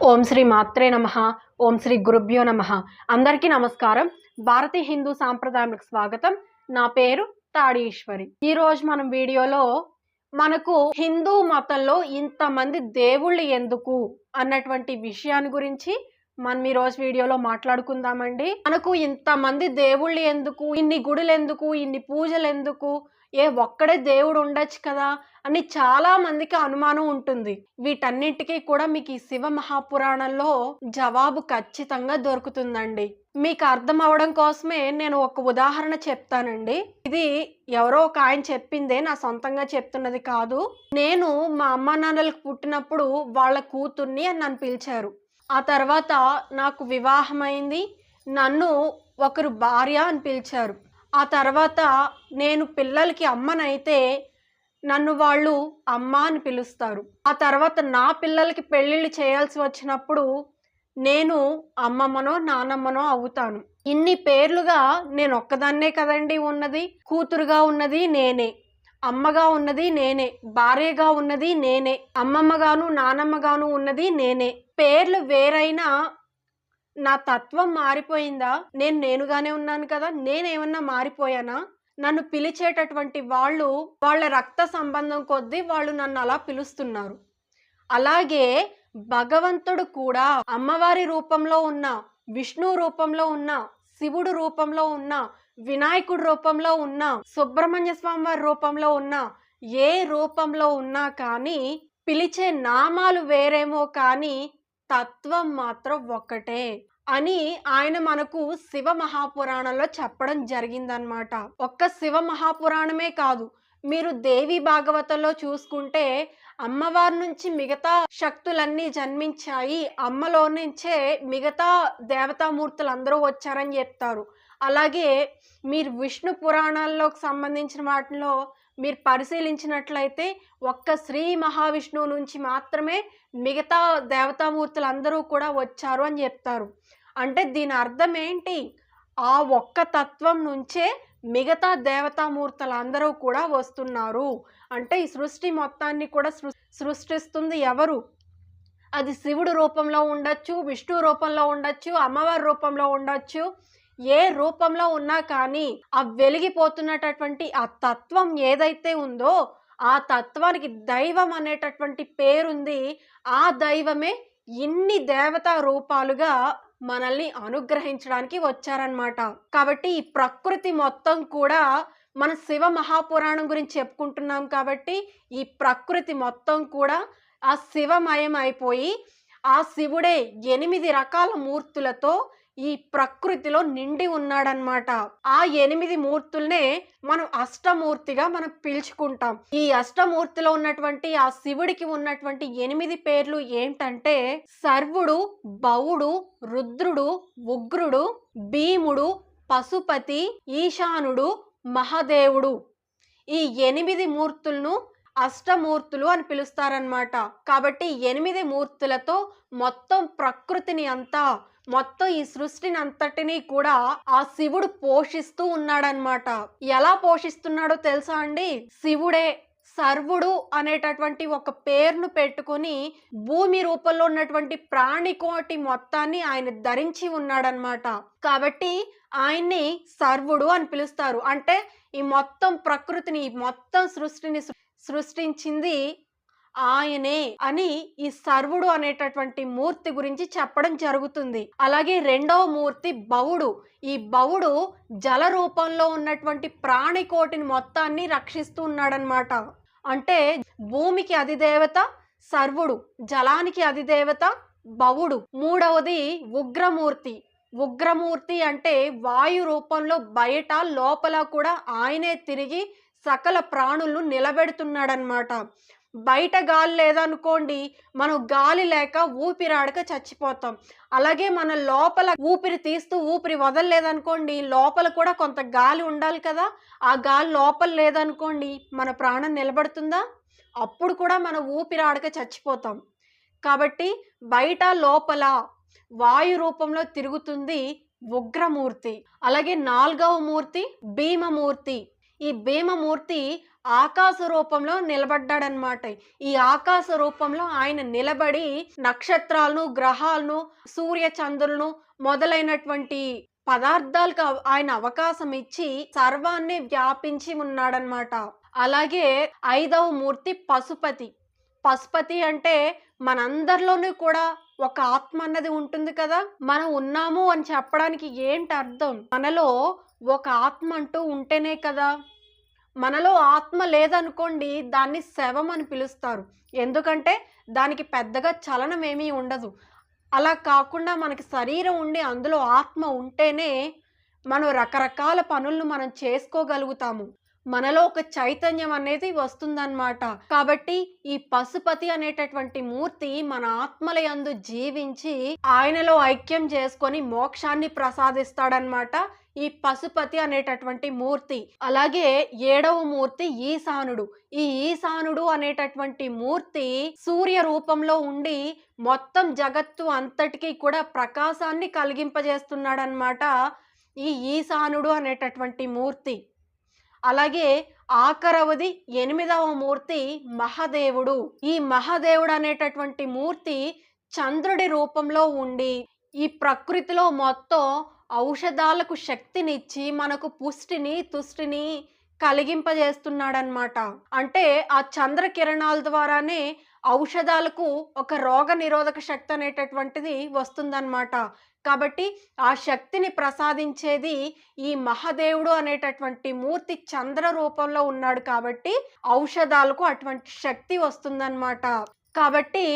ఓం శ్రీ మాత్రే నమః. ఓం శ్రీ గురుభ్యో నమః. అందరికీ నమస్కారం. భారతీయ హిందూ సాంప్రదాయాలకు స్వాగతం. నా పేరు తాడి ఈశ్వరి. ఈ రోజు మనం వీడియోలో మనకు హిందూ మతంలో ఇంతమంది దేవుళ్ళు ఎందుకు అన్నటువంటి విషయాన్ని గురించి మనం ఈ రోజు వీడియోలో మాట్లాడుకుందామండి. మనకు ఇంతమంది దేవుళ్ళు ఎందుకు, ఇన్ని గుడులు ఎందుకు, ఇన్ని పూజలు ఎందుకు, ఒక్కడే దేవుడు ఉండొచ్చు కదా అని చాలా మందికి అనుమానం ఉంటుంది. వీటన్నిటికీ కూడా మీకు ఈ శివ మహాపురాణంలో జవాబు ఖచ్చితంగా దొరుకుతుందండి. మీకు అర్థం అవడం కోసమే నేను ఒక ఉదాహరణ చెప్తానండి. ఇది ఎవరో ఒక ఆయన చెప్పిందే, నా సొంతంగా చెప్తున్నది కాదు. నేను మా అమ్మ నాన్నలకు పుట్టినప్పుడు వాళ్ళ కూతుర్ని అని నన్ను పిలిచారు. ఆ తర్వాత నాకు వివాహమైంది, నన్ను ఒకరు భార్య అని పిలిచారు. ఆ తర్వాత నేను పిల్లలకి అమ్మనైతే నన్ను వాళ్ళు అమ్మ అని పిలుస్తారు. ఆ తర్వాత నా పిల్లలకి పెళ్ళిళ్ళు చేయాల్సి వచ్చినప్పుడు నేను అమ్మమ్మనో నానమ్మనో అవుతాను. ఇన్ని పేర్లుగా నేను ఒక్కదాన్నే కదండి ఉన్నది. కూతురుగా ఉన్నది నేనే, అమ్మగా ఉన్నది నేనే, భార్యగా ఉన్నది నేనే, అమ్మమ్మగాను నానమ్మగాను ఉన్నది నేనే. పేర్లు వేరైనా నా తత్వం మారిపోయిందా? నేను నేనుగానే ఉన్నాను కదా. నేనేమన్నా మారిపోయానా? నన్ను పిలిచేటటువంటి వాళ్ళు వాళ్ళ రక్త సంబంధం కొద్దీ వాళ్ళు నన్ను అలా పిలుస్తున్నారు. అలాగే భగవంతుడు కూడా అమ్మవారి రూపంలో ఉన్న, విష్ణు రూపంలో ఉన్న, శివుడు రూపంలో ఉన్న, వినాయకుడి రూపంలో ఉన్న, సుబ్రహ్మణ్య స్వామి వారి రూపంలో ఉన్న, ఏ రూపంలో ఉన్నా కానీ పిలిచే నామాలు వేరేమో కానీ తత్వం మాత్రం ఒక్కటే అని ఆయన మనకు శివ మహాపురాణంలో చెప్పడం జరిగిందనమాట. ఒక్క శివ మహాపురాణమే కాదు, మీరు దేవి భాగవతంలో చూసుకుంటే అమ్మవారి నుంచి మిగతా శక్తులన్నీ జన్మించాయి, అమ్మలో నుంచే మిగతా దేవతామూర్తులు అందరూ వచ్చారని చెప్తారు. అలాగే మీరు విష్ణు పురాణాల్లోకి సంబంధించిన వాటిలో మీరు పరిశీలించినట్లయితే ఒక్క శ్రీ మహావిష్ణువు నుంచి మాత్రమే మిగతా దేవతామూర్తులు అందరూ కూడా వచ్చారు అని చెప్తారు. అంటే దీని అర్థం ఏంటి? ఆ ఒక్క తత్వం నుంచే మిగతా దేవతామూర్తులు అందరూ కూడా వస్తున్నారు. అంటే ఈ సృష్టి మొత్తాన్ని కూడా సృష్టిస్తుంది ఎవరు? అది శివుడు రూపంలో ఉండొచ్చు, విష్ణు రూపంలో ఉండొచ్చు, అమ్మవారి రూపంలో ఉండొచ్చు. ఏ రూపంలో ఉన్నా కానీ ఆ వెలిగిపోతున్నటువంటి ఆ తత్వం ఏదైతే ఉందో ఆ తత్వానికి దైవం అనేటటువంటి పేరుంది. ఆ దైవమే ఇన్ని దేవతా రూపాలుగా మనల్ని అనుగ్రహించడానికి వచ్చారనమాట. కాబట్టి ఈ ప్రకృతి మొత్తం కూడా మన శివ మహాపురాణం గురించి చెప్పుకుంటున్నాం కాబట్టి ఈ ప్రకృతి మొత్తం కూడా ఆ శివమయం అయిపోయి ఆ శివుడే 8 రకాల మూర్తులతో ఈ ప్రకృతిలో నిండి ఉన్నాడనమాట. ఆ 8 మూర్తుల్నే మనం అష్టమూర్తిగా మనం పిలుచుకుంటాం. ఈ అష్టమూర్తిలో ఉన్నటువంటి ఆ శివుడికి ఉన్నటువంటి 8 పేర్లు ఏంటంటే సర్వుడు, బౌడు, రుద్రుడు, ఉగ్రుడు, భీముడు, పశుపతి, ఈశానుడు, మహాదేవుడు. ఈ 8 మూర్తులను అష్టమూర్తులు అని పిలుస్తారనమాట. కాబట్టి 8 మూర్తులతో మొత్తం ప్రకృతిని అంతా, మొత్తం ఈ సృష్టిని అంతటినీ కూడా ఆ శివుడు పోషిస్తూ ఉన్నాడనమాట. ఎలా పోషిస్తున్నాడో తెలుసా అండి? శివుడే సర్వుడు అనేటటువంటి ఒక పేరును పెట్టుకొని భూమి రూపంలో ఉన్నటువంటి ప్రాణికోటి మొత్తాన్ని ఆయన ధరించి ఉన్నాడనమాట. కాబట్టి ఆయన్ని సర్వుడు అని పిలుస్తారు. అంటే ఈ మొత్తం ప్రకృతిని, ఈ మొత్తం సృష్టిని సృష్టించింది ఆయనే అని ఈ సర్వుడు అనేటటువంటి మూర్తి గురించి చెప్పడం జరుగుతుంది. అలాగే రెండవ మూర్తి బౌడు. ఈ బౌడు జల రూపంలో ఉన్నటువంటి ప్రాణికోటిని మొత్తాన్ని రక్షిస్తూ ఉన్నాడనమాట. అంటే భూమికి అధిదేవత సర్వుడు, జలానికి అధిదేవత బౌడు. మూడవది ఉగ్రమూర్తి. ఉగ్రమూర్తి అంటే వాయు రూపంలో బయట లోపల కూడా ఆయనే తిరిగి సకల ప్రాణులను నిలబెడుతున్నాడనమాట. బయట గాలి లేదనుకోండి, మనం గాలి లేక ఊపిరాడక చచ్చిపోతాం. అలాగే మన లోపల ఊపిరి తీస్తూ ఊపిరి వదలలేదనుకోండి, లోపల కూడా కొంత గాలి ఉండాలి కదా. ఆ గాలి లోపల లేదనుకోండి, మన ప్రాణం నిలబడుతుందా? అప్పుడు కూడా మనం ఊపిరాడక చచ్చిపోతాం. కాబట్టి బయట లోపల వాయు రూపంలో తిరుగుతుంది ఉగ్రమూర్తి. అలాగే 4వ మూర్తి భీమమూర్తి. ఈ భీమమూర్తి ఆకాశ రూపంలో నిలబడ్డాడనమాట. ఈ ఆకాశ రూపంలో ఆయన నిలబడి నక్షత్రాలను, గ్రహాలను, సూర్య చంద్రులను మొదలైనటువంటి పదార్థాలకు ఆయన అవకాశం ఇచ్చి సర్వాన్ని వ్యాపించి ఉన్నాడనమాట. అలాగే 5వ మూర్తి పశుపతి. పశుపతి అంటే మనందరిలోనూ కూడా ఒక ఆత్మ అన్నది ఉంటుంది కదా. మనం ఉన్నాము అని చెప్పడానికి ఏంటి అర్థం? మనలో ఒక ఆత్మ అంటూ ఉంటేనే కదా. మనలో ఆత్మ లేదనుకోండి, దాన్ని శవం అని పిలుస్తారు. ఎందుకంటే దానికి పెద్దగా చలనం ఏమీ ఉండదు. అలా కాకుండా మనకి శరీరం ఉండి అందులో ఆత్మ ఉంటేనే మనం రకరకాల పనులను మనం చేసుకోగలుగుతాము. మనలో ఒక చైతన్యం అనేది వస్తుందన్నమాట. కాబట్టి ఈ పశుపతి అనేటటువంటి మూర్తి మన ఆత్మల యందు జీవించి ఆయనలో ఐక్యం చేసుకొని మోక్షాన్ని ప్రసాదిస్తాడనమాట ఈ పశుపతి అనేటటువంటి మూర్తి. అలాగే 7వ మూర్తి ఈశానుడు. ఈ ఈశానుడు అనేటటువంటి మూర్తి సూర్య రూపంలో ఉండి మొత్తం జగత్తు అంతటికీ కూడా ప్రకాశాన్ని కలిగింపజేస్తున్నాడనమాట ఈ ఈశానుడు అనేటటువంటి మూర్తి. అలాగే ఆఖరవది 8వ మూర్తి మహాదేవుడు. ఈ మహాదేవుడు అనేటటువంటి మూర్తి చంద్రుడి రూపంలో ఉండి ఈ ప్రకృతిలో మొత్తం ఔషధాలకు శక్తినిచ్చి మనకు పుష్టిని, తుష్టిని కలిగింపజేస్తున్నాడనమాట. అంటే ఆ చంద్రకిరణాల ద్వారానే ఔషధాలకు ఒక రోగ నిరోధక శక్తి అనేటటువంటిది వస్తుందన్నమాట. కాబట్టి ఆ శక్తిని ప్రసాదించేది ఈ మహాదేవుడు అనేటటువంటి మూర్తి చంద్ర రూపంలో ఉన్నాడు కాబట్టి ఔషధాలకు అటువంటి శక్తి వస్తుందన్నమాట. కాబట్టి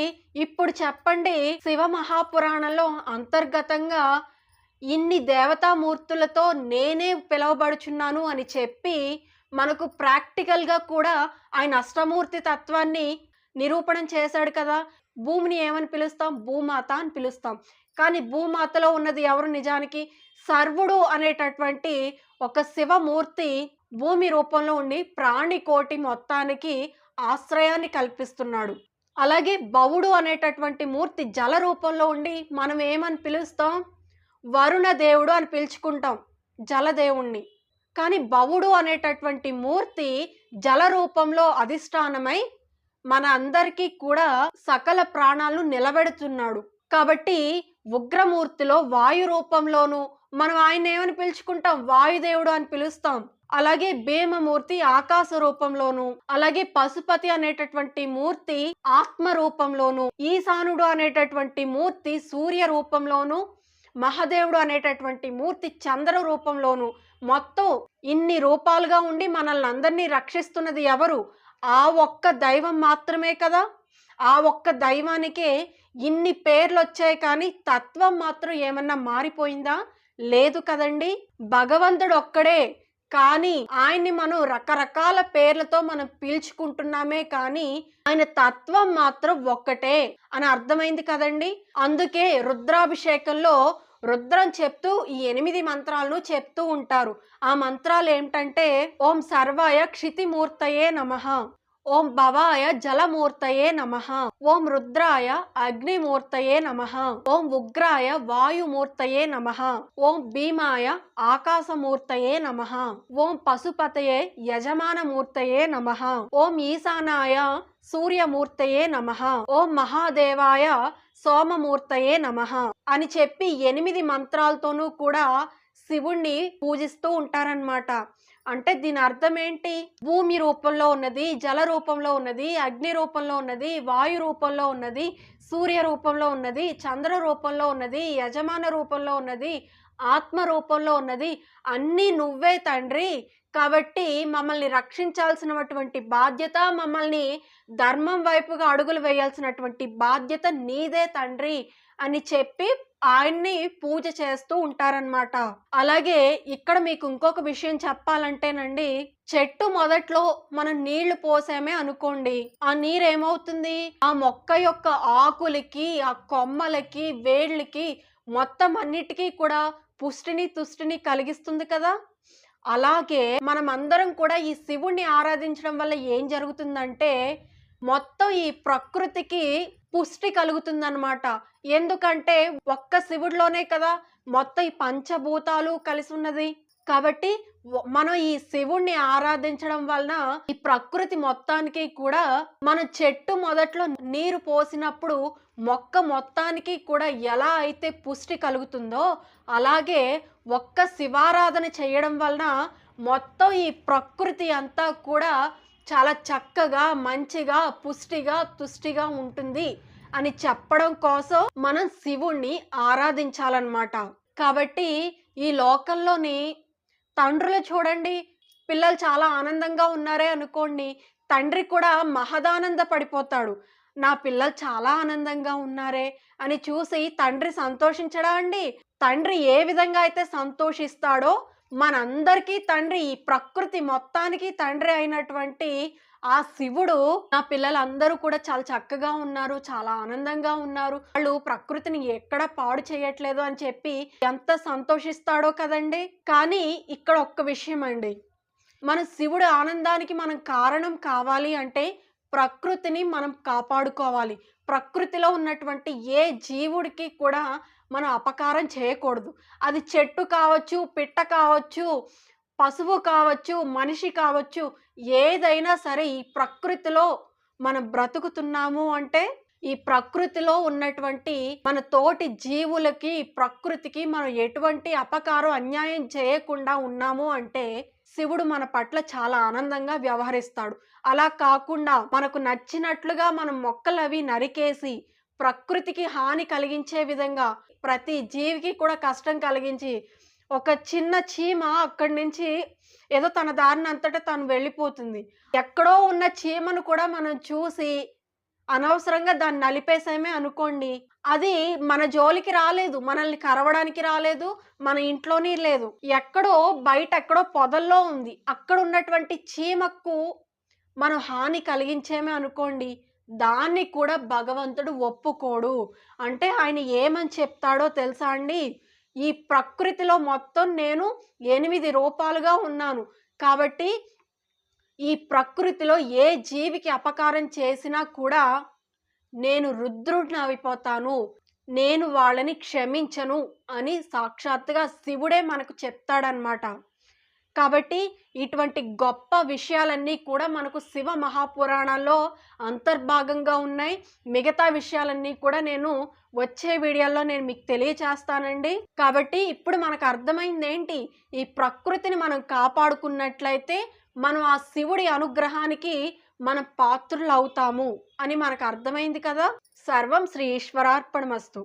ఇప్పుడు చెప్పండి, శివ మహాపురాణంలో అంతర్గతంగా ఇన్ని దేవతామూర్తులతో నేనే పిలువబడుచున్నాను అని చెప్పి మనకు ప్రాక్టికల్గా కూడా ఆయన అష్టమూర్తి తత్వాన్ని నిరూపణం చేశాడు కదా. భూమిని ఏమని పిలుస్తాం? భూమాత అని పిలుస్తాం. కానీ భూమాతలో ఉన్నది ఎవరు? నిజానికి సర్వుడు అనేటటువంటి ఒక శివమూర్తి భూమి రూపంలో ఉండి ప్రాణికోటి మొత్తానికి ఆశ్రయాన్ని కల్పిస్తున్నాడు. అలాగే భవుడు అనేటటువంటి మూర్తి జల రూపంలో ఉండి మనం ఏమని పిలుస్తాం? వరుణ దేవుడు అని పిలుచుకుంటాం జలదేవుణ్ణి. కానీ భవుడు అనేటటువంటి మూర్తి జల రూపంలో అధిష్టానమై మన అందరికీ కూడా సకల ప్రాణాలను నిలబెడుతున్నాడు. కాబట్టి ఉగ్రమూర్తిలో వాయు రూపంలోనూ మనం ఆయన ఏమని పిలుచుకుంటాం? వాయుదేవుడు అని పిలుస్తాం. అలాగే భీమమూర్తి ఆకాశ రూపంలోను, అలాగే పశుపతి అనేటటువంటి మూర్తి ఆత్మ రూపంలోను, ఈశానుడు అనేటటువంటి మూర్తి సూర్య రూపంలోను, మహాదేవుడు అనేటటువంటి మూర్తి చంద్ర రూపంలోను, మొత్తం ఇన్ని రూపాలుగా ఉండి మనల్ని అందరినీ రక్షిస్తున్నది ఎవరు? ఆ ఒక్క దైవం మాత్రమే కదా. ఆ ఒక్క దైవానికే ఇన్ని పేర్లు వచ్చాయి, కానీ తత్వం మాత్రం ఏమన్నా మారిపోయిందా? లేదు కదండి. భగవంతుడు ఒక్కడే, కానీ ఆయన్ని మనం రకరకాల పేర్లతో మనం పిలుచుకుంటున్నామే, కానీ ఆయన తత్వం మాత్రం ఒక్కటే అని అర్థమైంది కదండి. అందుకే రుద్రాభిషేకంలో రుద్రం చెప్తూ ఈ 8 మంత్రాలను చెప్తూ ఉంటారు. ఆ మంత్రాలు ఏమిటంటే, ఓం సర్వాయ క్షితిమూర్తయే నమః, ఓం భవాయ జలమూర్తయే నమః, ఓం రుద్రాయ అగ్నిమూర్తయే నమః, ఓం ఉగ్రాయ వాయుమూర్తయే నమః, ఓం భీమాయ ఆకాశమూర్తయే నమః, ఓం పశుపతయే యజమానమూర్తయే నమః, ఓం ఈశానాయ సూర్యమూర్తయే నమః, ఓం మహాదేవాయ సోమమూర్తయే నమః అని చెప్పి 8 మంత్రాలతోనూ కూడా శివుణ్ణి పూజిస్తూ ఉంటారన్నమాట. అంటే దీని అర్థం ఏంటి? భూమి రూపంలో ఉన్నది, జల రూపంలో ఉన్నది, అగ్ని రూపంలో ఉన్నది, వాయు రూపంలో ఉన్నది, సూర్య రూపంలో ఉన్నది, చంద్ర రూపంలో ఉన్నది, యజమాన రూపంలో ఉన్నది, ఆత్మ రూపంలో ఉన్నది, అన్నీ నువ్వే తండ్రి. కాబట్టి మమ్మల్ని రక్షించాల్సినటువంటి బాధ్యత, మమ్మల్ని ధర్మం వైపుగా అడుగులు వేయాల్సినటువంటి బాధ్యత నీదే తండ్రి అని చెప్పి ఆయన్ని పూజ చేస్తూ ఉంటారన్నమాట. అలాగే ఇక్కడ మీకు ఇంకొక విషయం చెప్పాలంటేనండి, చెట్టు మొదట్లో మనం నీళ్లు పోసామే అనుకోండి, ఆ నీరు ఏమవుతుంది? ఆ మొక్క యొక్క ఆకులకి, ఆ కొమ్మలకి, వేళ్ళకి, మొత్తం అన్నిటికీ కూడా పుష్టిని, తుష్టిని కలిగిస్తుంది కదా. అలాగే మనం అందరం కూడా ఈ శివుణ్ణి ఆరాధించడం వల్ల ఏం జరుగుతుందంటే, మొత్తం ఈ ప్రకృతికి పుష్టి కలుగుతుందన్నమాట. ఎందుకంటే ఒక్క శివుడిలోనే కదా మొత్తం ఈ పంచభూతాలు కలిసి ఉన్నది. కాబట్టి మనం ఈ శివుణ్ణి ఆరాధించడం వలన ఈ ప్రకృతి మొత్తానికి కూడా మన చెట్టు మొదట్లో నీరు పోసినప్పుడు మొక్క మొత్తానికి కూడా ఎలా అయితే పుష్టి కలుగుతుందో అలాగే ఒక్క శివారాధన చేయడం వలన మొత్తం ఈ ప్రకృతి అంతా కూడా చాలా చక్కగా మంచిగా పుష్టిగా తుష్టిగా ఉంటుంది అని చెప్పడం కోసం మనం శివుణ్ణి ఆరాధించాలన్నమాట. కాబట్టి ఈ లోకంలోని తండ్రులు చూడండి, పిల్లలు చాలా ఆనందంగా ఉన్నారే అనుకోండి, తండ్రి కూడా మహదానంద పడిపోతాడు. నా పిల్లలు చాలా ఆనందంగా ఉన్నారే అని చూసి తండ్రి సంతోషించడా అండి? తండ్రి ఏ విధంగా అయితే సంతోషిస్తాడో మనందరికీ తండ్రి, ఈ ప్రకృతి మొత్తానికి తండ్రి అయినటువంటి ఆ శివుడు నా పిల్లలందరూ కూడా చాలా చక్కగా ఉన్నారు, చాలా ఆనందంగా ఉన్నారు, వాళ్ళు ప్రకృతిని ఎక్కడ పాడు చేయట్లేదు అని చెప్పి ఎంత సంతోషిస్తాడో కదండి. కానీ ఇక్కడ ఒక్క విషయం అండి, మన శివుడు ఆనందానికి మనం కారణం కావాలి అంటే ప్రకృతిని మనం కాపాడుకోవాలి. ప్రకృతిలో ఉన్నటువంటి ఏ జీవుడికి కూడా మనం అపకారం చేయకూడదు. అది చెట్టు కావచ్చు, పిట్ట కావచ్చు, పశువు కావచ్చు, మనిషి కావచ్చు, ఏదైనా సరే ఈ ప్రకృతిలో మనం బ్రతుకుతున్నాము అంటే ఈ ప్రకృతిలో ఉన్నటువంటి మన తోటి జీవులకి, ప్రకృతికి మనం ఎటువంటి అపకారం అన్యాయం చేయకుండా ఉన్నాము అంటే శివుడు మన పట్ల చాలా ఆనందంగా వ్యవహరిస్తాడు. అలా కాకుండా మనకు నచ్చినట్లుగా మనం మొక్కలవి నరికేసి ప్రకృతికి హాని కలిగించే విధంగా ప్రతి జీవికి కూడా కష్టం కలిగించి ఒక చిన్న చీమ అక్కడి నుంచి ఏదో తన దారిన అంతటా తను వెళ్ళిపోతుంది. ఎక్కడో ఉన్న చీమను కూడా మనం చూసి అనవసరంగా దాన్ని నలిపేసామే అనుకోండి, అది మన జోలికి రాలేదు, మనల్ని కరవడానికి రాలేదు, మన ఇంట్లోనే లేదు, ఎక్కడో బయట ఎక్కడో పొదల్లో ఉంది. అక్కడ ఉన్నటువంటి చీమకు మనం హాని కలిగించేమే అనుకోండి, దాన్ని కూడా భగవంతుడు ఒప్పుకోడు. అంటే ఆయన ఏమని చెప్తాడో తెలుసా అండి? ఈ ప్రకృతిలో మొత్తం నేను 8 రూపాలుగా ఉన్నాను. కాబట్టి ఈ ప్రకృతిలో ఏ జీవికి అపకారం చేసినా కూడా నేను రుద్రుడిని అయిపోతాను, నేను వాళ్ళని క్షమించను అని సాక్షాత్తుగా శివుడే మనకు చెప్తాడనమాట. కాబట్టి ఇటువంటి గొప్ప విషయాలన్నీ కూడా మనకు శివ మహాపురాణాల్లో అంతర్భాగంగా ఉన్నాయి. మిగతా విషయాలన్నీ కూడా నేను వచ్చే వీడియోలో నేను మీకు తెలియచేస్తానండి. కాబట్టి ఇప్పుడు మనకు అర్థమైంది ఏంటి? ఈ ప్రకృతిని మనం కాపాడుకున్నట్లయితే మనం ఆ శివుడి అనుగ్రహానికి మనం పాత్రులు అవుతాము అని మనకు అర్థమైంది కదా. సర్వం శ్రీ ఈశ్వరార్పణమస్తు.